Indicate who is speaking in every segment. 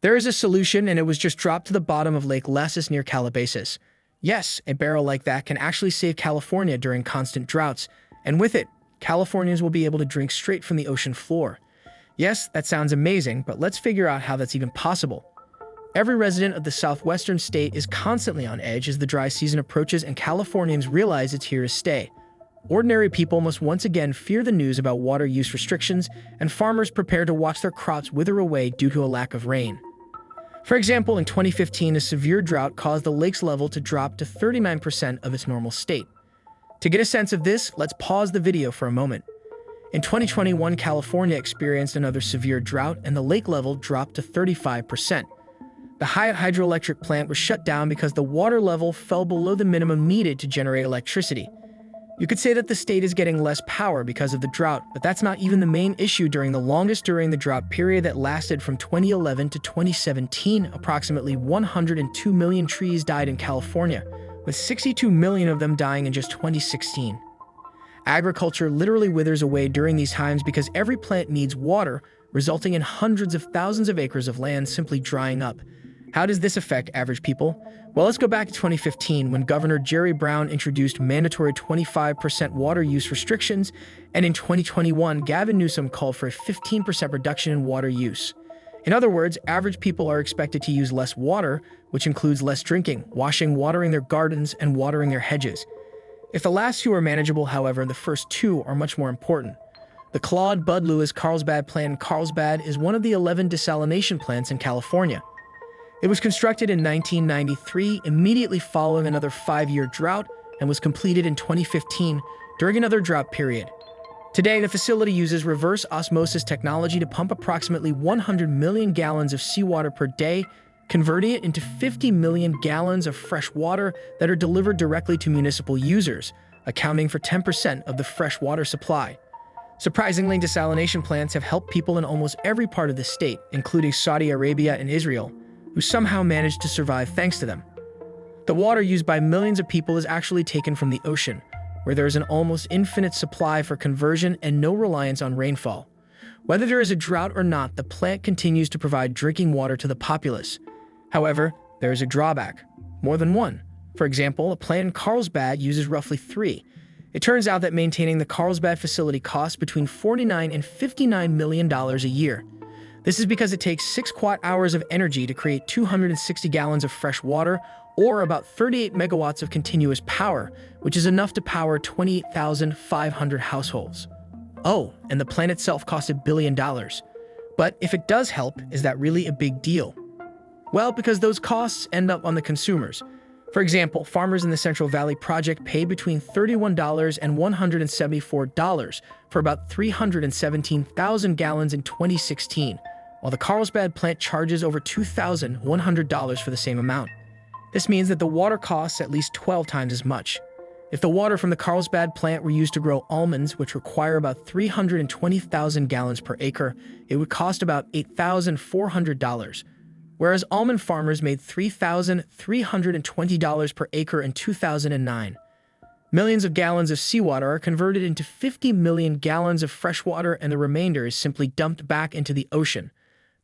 Speaker 1: There is a solution, and it was just dropped to the bottom of Lake Lassus near Calabasas. Yes, a barrel like that can actually save California during constant droughts, and with it, Californians will be able to drink straight from the ocean floor. Yes, that sounds amazing, but let's figure out how that's even possible. Every resident of the southwestern state is constantly on edge as the dry season approaches and Californians realize it's here to stay. Ordinary people must once again fear the news about water use restrictions, and farmers prepare to watch their crops wither away due to a lack of rain. For example, in 2015, a severe drought caused the lake's level to drop to 39% of its normal state. To get a sense of this, let's pause the video for a moment. In 2021, California experienced another severe drought and the lake level dropped to 35%. The Hyatt hydroelectric plant was shut down because the water level fell below the minimum needed to generate electricity. You could say that the state is getting less power because of the drought, but that's not even the main issue during the drought period that lasted from 2011 to 2017. Approximately 102 million trees died in California, with 62 million of them dying in just 2016. Agriculture literally withers away during these times because every plant needs water, resulting in hundreds of thousands of acres of land simply drying up. How does this affect average people? Well, let's go back to 2015 when Governor Jerry Brown introduced mandatory 25% water use restrictions, and in 2021, Gavin Newsom called for a 15% reduction in water use. In other words, average people are expected to use less water, which includes less drinking, washing, watering their gardens, and watering their hedges. If the last two are manageable, however, the first two are much more important. The Claude Bud Lewis Carlsbad plant in Carlsbad is one of the 11 desalination plants in California. It was constructed in 1993, immediately following another 5-year drought, and was completed in 2015 during another drought period. Today, the facility uses reverse osmosis technology to pump approximately 100 million gallons of seawater per day, converting it into 50 million gallons of fresh water that are delivered directly to municipal users, accounting for 10% of the fresh water supply. Surprisingly, desalination plants have helped people in almost every part of the state, including Saudi Arabia and Israel, who somehow managed to survive thanks to them. The water used by millions of people is actually taken from the ocean, where there is an almost infinite supply for conversion and no reliance on rainfall. Whether there is a drought or not, the plant continues to provide drinking water to the populace. However, there is a drawback. More than one. For example, a plant in Carlsbad uses roughly 3. It turns out that maintaining the Carlsbad facility costs between $49 and $59 million a year. This is because it takes 6 kWh of energy to create 260 gallons of fresh water, or about 38 megawatts of continuous power, which is enough to power 28,500 households. Oh, and the plant itself cost $1 billion. But if it does help, is that really a big deal? Well, because those costs end up on the consumers. For example, farmers in the Central Valley Project paid between $31 and $174 for about 317,000 gallons in 2016, while the Carlsbad plant charges over $2,100 for the same amount. This means that the water costs at least 12 times as much. If the water from the Carlsbad plant were used to grow almonds, which require about 320,000 gallons per acre, it would cost about $8,400. Whereas almond farmers made $3,320 per acre in 2009. Millions of gallons of seawater are converted into 50 million gallons of fresh water, and the remainder is simply dumped back into the ocean.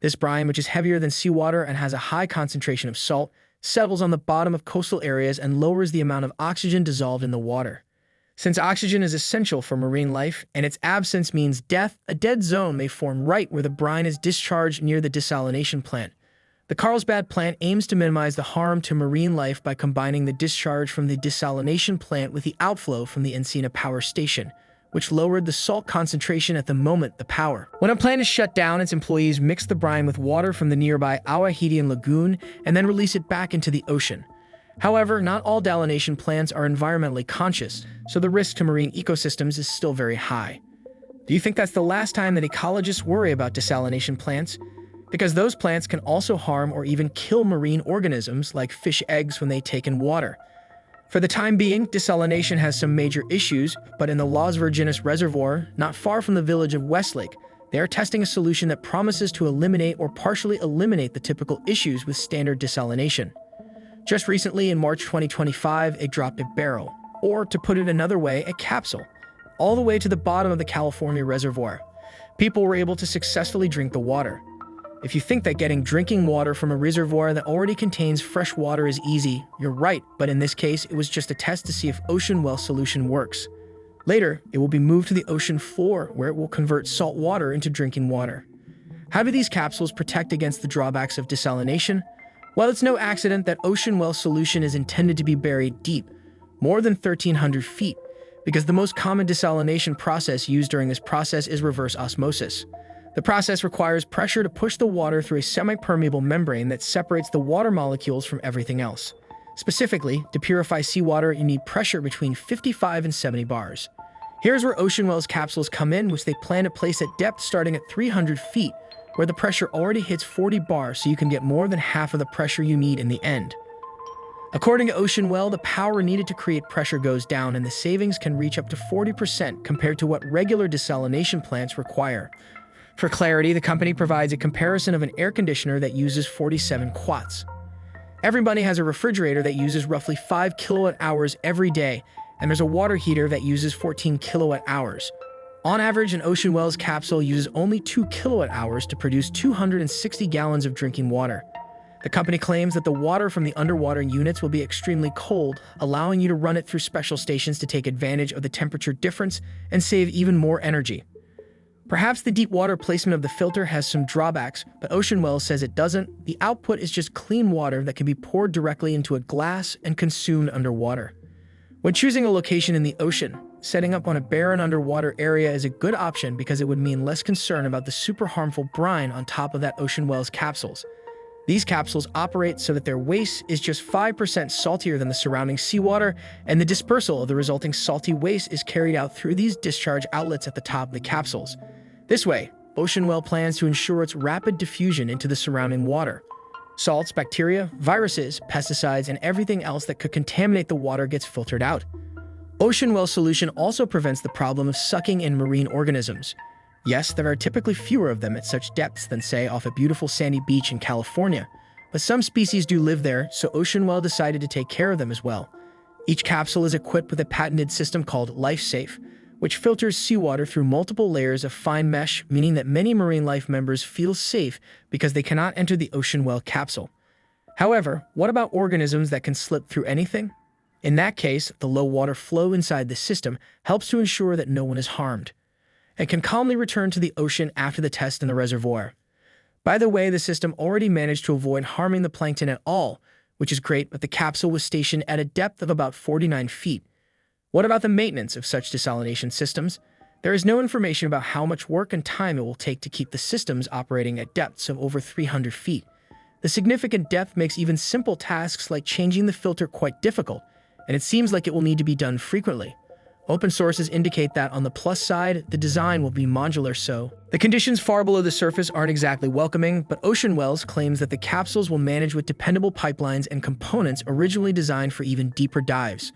Speaker 1: This brine, which is heavier than seawater and has a high concentration of salt, settles on the bottom of coastal areas and lowers the amount of oxygen dissolved in the water. Since oxygen is essential for marine life, and its absence means death, a dead zone may form right where the brine is discharged near the desalination plant. The Carlsbad plant aims to minimize the harm to marine life by combining the discharge from the desalination plant with the outflow from the Encina power station, which lowered the salt concentration at the moment the power. When a plant is shut down, its employees mix the brine with water from the nearby Awahidian lagoon and then release it back into the ocean. However, not all desalination plants are environmentally conscious, so the risk to marine ecosystems is still very high. Do you think that's the last time that ecologists worry about desalination plants? Because those plants can also harm or even kill marine organisms like fish eggs when they take in water. For the time being, desalination has some major issues, but in the Las Virgenes Reservoir, not far from the village of Westlake, they are testing a solution that promises to eliminate or partially eliminate the typical issues with standard desalination. Just recently, in March 2025, it dropped a barrel, or to put it another way, a capsule, all the way to the bottom of the California reservoir. People were able to successfully drink the water. If you think that getting drinking water from a reservoir that already contains fresh water is easy, you're right, but in this case, it was just a test to see if ocean well solution works. Later, it will be moved to the ocean floor, where it will convert salt water into drinking water. How do these capsules protect against the drawbacks of desalination? Well, it's no accident that ocean well solution is intended to be buried deep, more than 1,300 feet, because the most common desalination process used during this process is reverse osmosis. The process requires pressure to push the water through a semi-permeable membrane that separates the water molecules from everything else. Specifically, to purify seawater, you need pressure between 55 and 70 bars. Here's where Ocean Well's capsules come in, which they plan to place at depth starting at 300 feet, where the pressure already hits 40 bars, so you can get more than half of the pressure you need in the end. According to Ocean Well, the power needed to create pressure goes down, and the savings can reach up to 40% compared to what regular desalination plants require. For clarity, the company provides a comparison of an air conditioner that uses 47 watts. Everybody has a refrigerator that uses roughly 5 kilowatt hours every day, and there's a water heater that uses 14 kilowatt hours. On average, an Ocean Well's capsule uses only 2 kilowatt hours to produce 260 gallons of drinking water. The company claims that the water from the underwater units will be extremely cold, allowing you to run it through special stations to take advantage of the temperature difference and save even more energy. Perhaps the deep water placement of the filter has some drawbacks, but Ocean Well says it doesn't. The output is just clean water that can be poured directly into a glass and consumed underwater. When choosing a location in the ocean, setting up on a barren underwater area is a good option because it would mean less concern about the super harmful brine on top of that Ocean Well's capsules. These capsules operate so that their waste is just 5% saltier than the surrounding seawater, and the dispersal of the resulting salty waste is carried out through these discharge outlets at the top of the capsules. This way, Ocean Well plans to ensure its rapid diffusion into the surrounding water. Salts, bacteria, viruses, pesticides, and everything else that could contaminate the water gets filtered out. Ocean Well solution also prevents the problem of sucking in marine organisms. Yes, there are typically fewer of them at such depths than, say, off a beautiful sandy beach in California, but some species do live there, so Ocean Well decided to take care of them as well. Each capsule is equipped with a patented system called reshape, which filters seawater through multiple layers of fine mesh, meaning that many marine life members feel safe because they cannot enter the Ocean Well capsule. However, what about organisms that can slip through anything? In that case, the low water flow inside the system helps to ensure that no one is harmed, and can calmly return to the ocean after the test in the reservoir. By the way, the system already managed to avoid harming the plankton at all, which is great, but the capsule was stationed at a depth of about 49 feet. What about the maintenance of such desalination systems? There is no information about how much work and time it will take to keep the systems operating at depths of over 300 feet. The significant depth makes even simple tasks like changing the filter quite difficult, and it seems like it will need to be done frequently. Open sources indicate that on the plus side, the design will be modular, so the conditions far below the surface aren't exactly welcoming, but Ocean Wells claims that the capsules will manage with dependable pipelines and components originally designed for even deeper dives.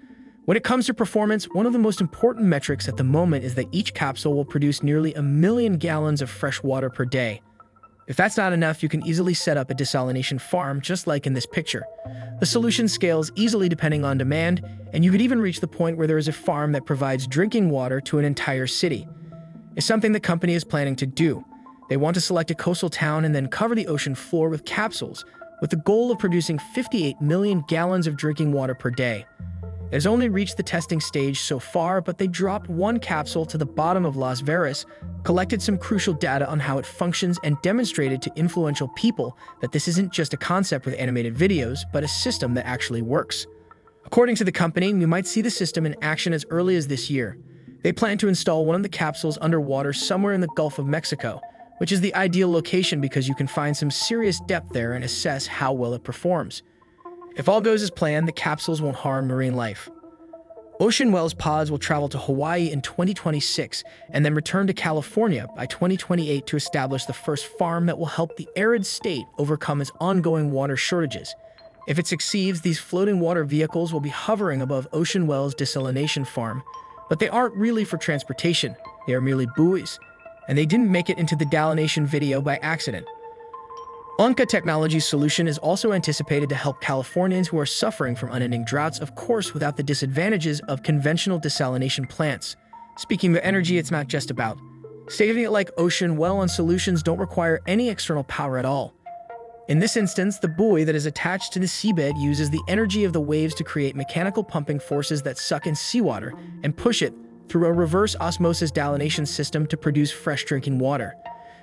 Speaker 1: When it comes to performance, one of the most important metrics at the moment is that each capsule will produce nearly 1 million gallons of fresh water per day. If that's not enough, you can easily set up a desalination farm just like in this picture. The solution scales easily depending on demand, and you could even reach the point where there is a farm that provides drinking water to an entire city. It's something the company is planning to do. They want to select a coastal town and then cover the ocean floor with capsules, with the goal of producing 58 million gallons of drinking water per day. It has only reached the testing stage so far, but they dropped one capsule to the bottom of Las Vegas, collected some crucial data on how it functions, and demonstrated to influential people that this isn't just a concept with animated videos, but a system that actually works. According to the company, we might see the system in action as early as this year. They plan to install one of the capsules underwater somewhere in the Gulf of Mexico, which is the ideal location because you can find some serious depth there and assess how well it performs. If all goes as planned, the capsules won't harm marine life. Ocean Well's pods will travel to Hawaii in 2026 and then return to California by 2028 to establish the first farm that will help the arid state overcome its ongoing water shortages. If it succeeds, these floating water vehicles will be hovering above Ocean Well's desalination farm, but they aren't really for transportation. They are merely buoys, and they didn't make it into the desalination video by accident. Onca Technologies' solution is also anticipated to help Californians who are suffering from unending droughts, of course without the disadvantages of conventional desalination plants. Speaking of energy, it's not just about Saving it like ocean well-on solutions don't require any external power at all. In this instance, the buoy that is attached to the seabed uses the energy of the waves to create mechanical pumping forces that suck in seawater and push it through a reverse osmosis desalination system to produce fresh drinking water.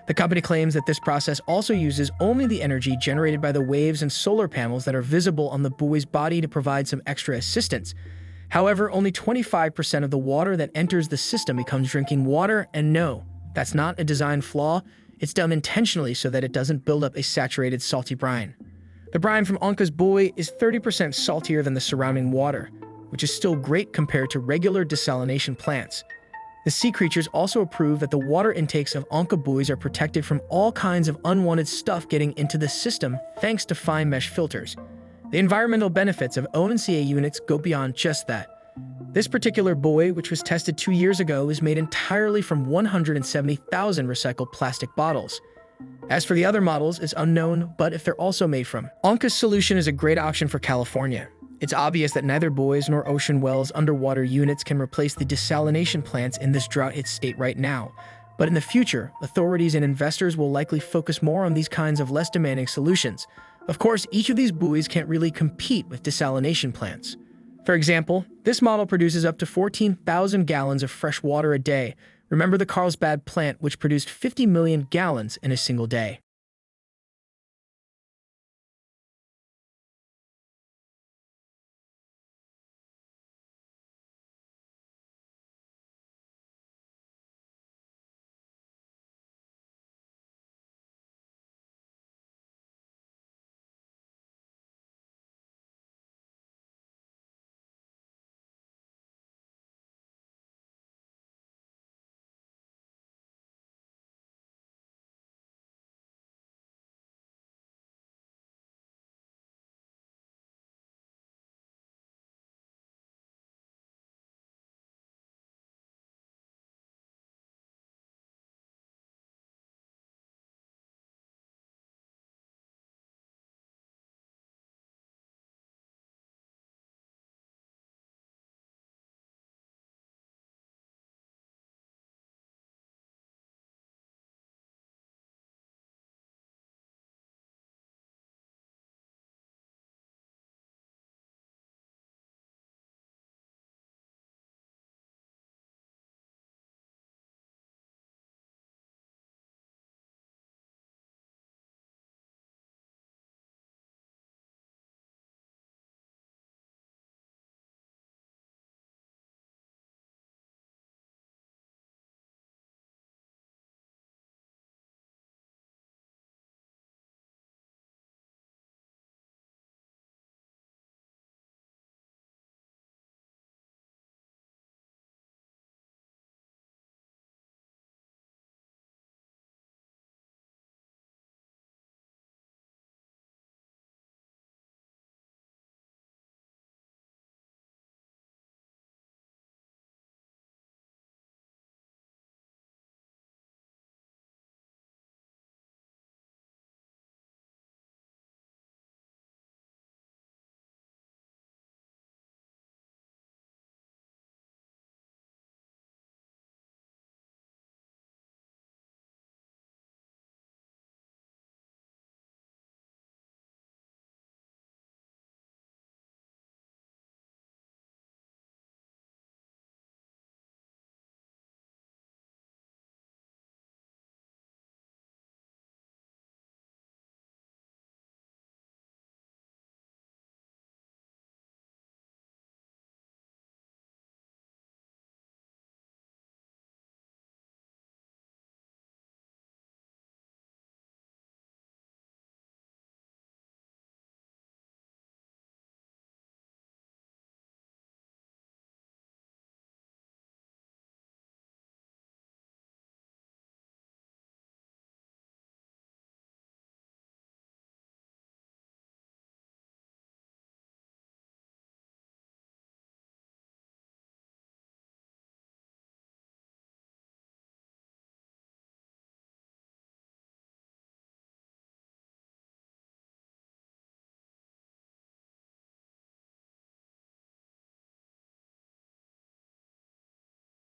Speaker 1: The company claims that this process also uses only the energy generated by the waves and solar panels that are visible on the buoy's body to provide some extra assistance. However, only 25% of the water that enters the system becomes drinking water, and no, that's not a design flaw. It's done intentionally so that it doesn't build up a saturated salty brine. The brine from Onca's buoy is 30% saltier than the surrounding water, which is still great compared to regular desalination plants. The sea creatures also approve that the water intakes of Onca buoys are protected from all kinds of unwanted stuff getting into the system thanks to fine mesh filters. The environmental benefits of O&CA units go beyond just that. This particular buoy, which was tested 2 years ago, is made entirely from 170,000 recycled plastic bottles. As for the other models, it's unknown, but if they're also made from. Onca's solution is a great option for California. It's obvious that neither buoys nor ocean wells underwater units can replace the desalination plants in this drought-hit state right now. But in the future, authorities and investors will likely focus more on these kinds of less demanding solutions. Of course, each of these buoys can't really compete with desalination plants. For example, this model produces up to 14,000 gallons of fresh water a day. Remember the Carlsbad plant, which produced 50 million gallons in a single day.